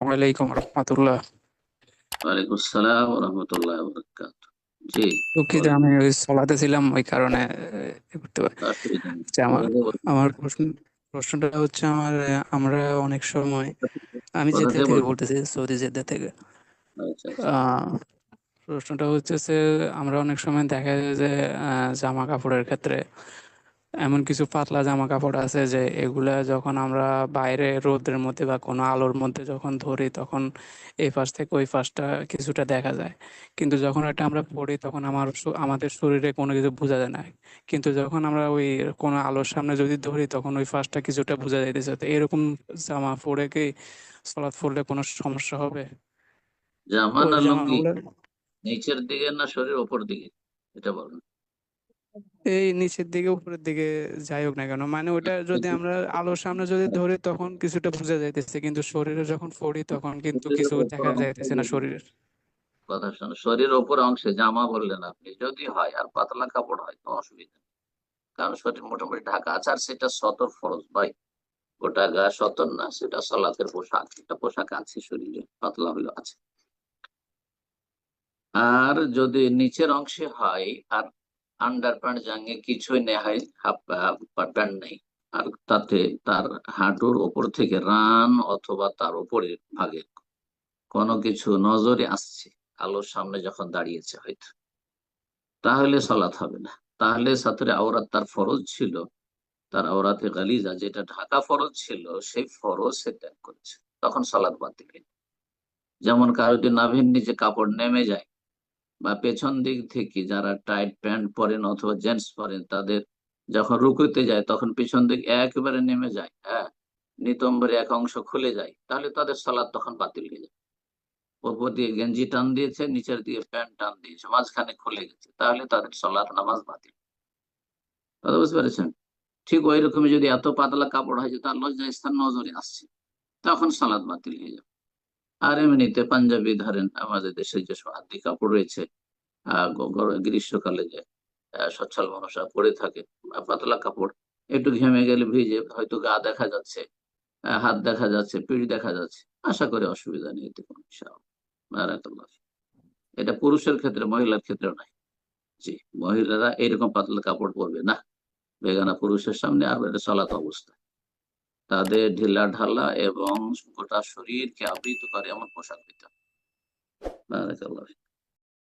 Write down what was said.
ওয়ালাইকুম রহমতুল্লাহ। ওয়ালাইকুম আসসালাম ওয়া রাহমাতুল্লাহি ওয়া বারাকাতুহু। জি, দুঃখিত, বলেন। আমি ওই সলাতে ছিলাম, ওই কারণে করতে অসুবিধা নেই। আচ্ছা, আমার আমার প্রশ্নটা হচ্ছে আমরা অনেক সময়, আমি কোথা জেদ্দা থেকে থেকে বলছেন? বলতেছি, সৌদি জেদ্দা থেকে। আচ্ছা আচ্ছা। আহ প্রশ্নটা হচ্ছে যে আমরা অনেক সময় দেখা যায় যে জামা কাপড়ের ক্ষেত্রে এমন কিছু পাতলা জামা কাপড় আছে যে এগুলা যখন আমরা বাইরে রোদের মধ্যে বা কোনো আলোর মধ্যে যখন ধরি, তখন এই পাশ থেকে ওই পাশটা কিছুটা দেখা যায়। কিন্তু যখন এটা আমরা পরি তখন আমাদের শরীরে কোনো কিছু বোঝা যায় না। কিন্তু যখন আমরা ওই কোনো আলোর সামনে যদি ধরি তখন ওই পাশটা কিছুটা বোঝা যাইতেছে। তো এরকম জামা পরে কি সলাৎ পড়লে কোনো সমস্যা হবে? জামা ওই না লুঙ্গি? জামাগুলো নিচের দিকে না শরীর ওপর দিকে? এটা বলুন। এই নিচের দিকে উপরের দিকে যাই হোক না কেন, মানে ওটা যদি আমরা আলোর সামনে যদি ধরি তখন কিছুটা বোঝা যাইতেছে, কিন্তু শরীরে যখন পড়ি তখন কিন্তু শরীরের কিছু ওপর দেখা অংশে যাইতেছে না যদি, শরীরের। কথা শোনো, শরীরের ওপর অংশে জামা বললেন আপনি, যদি হয় আর পাতলা কাপড় হয় তো অসুবিধা নেই। কারণ শরীর মোটামুটি ঢাকা আছে, আর সেটা সতর ফরজ ভাই। গোটা গা সতর না, সেটা সালাতের পোশাক, একটা পোশাক আছে শরীরে, পাতলা হলেও আছে। আর যদি নিচের অংশে হয় আর আন্ডার প্যান্ট জাঙ্গে কিছুই নেই, হয় হাফ প্যান্ট নেই, আর তাতে তার হাঁটুর ওপর থেকে রান অথবা তার উপরের ভাগে কোনো কিছু নজরে আসছে, আলোর সামনে যখন দাঁড়িয়েছে হয়তো, তাহলে সালাত হবে না। তাহলে সাতরে আওরাত তার ফরজ ছিল, তার আওরাতে গালিজা যেটা ঢাকা ফরজ ছিল, সেই ফরজ সে ত্যাগ করেছে, তখন সালাত বাতিল হয়ে যায়। যেমন কারো যদি নাভির নিচে কাপড় নেমে যায়, বা পেছন দিক থেকে যারা টাইট প্যান্ট পরেন অথবা জেন্টস পরেন, তাদের যখন রুকুতে যায় তখন পিছন দিক একেবারে নেমে যায়, হ্যাঁ, নিতম্বরে এক অংশ খুলে যায়, তাহলে তাদের সালাদ তখন বাতিল হয়ে যায়। উপর দিয়ে গেঞ্জি টান দিয়েছে, নিচের দিকে প্যান্ট টান দিয়েছে, মাঝখানে খুলে গেছে, তাহলে তাদের সালাত নামাজ বাতিল। কথা বুঝতে পেরেছেন? ঠিক ওই রকমই যদি এত পাতলা কাপড় হয় যে তার লজ্জা স্থান নজরে আসছে, তখন সালাদ বাতিল হয়ে যাবে। আর এমনিতে পাঞ্জাবি ধরেন, আমাদের দেশে যে আদি কাপড় রয়েছে, গ্রীষ্মকালে যে সচ্ছল মানুষরা পরে থাকে, পাতলা কাপড়, একটু ঘেমে গেলে ভিজে হয়তো গা দেখা যাচ্ছে, হাত দেখা যাচ্ছে, পিঠ দেখা যাচ্ছে, আশা করি অসুবিধা নেই এতে কোনো, ইনশাআল্লাহ। বারাকাল্লাহ। এটা পুরুষের ক্ষেত্রে, মহিলার ক্ষেত্রে নাই। জি, মহিলারা এরকম পাতলা কাপড় পরবে না বেগানা পুরুষের সামনে, আর এটা চলাত অবস্থা। তাদের ঢিলা ঢালা এবং গোটা শরীরকে আবৃত করে এমন পোশাক দিতে হবে। বারাকাল্লাহ।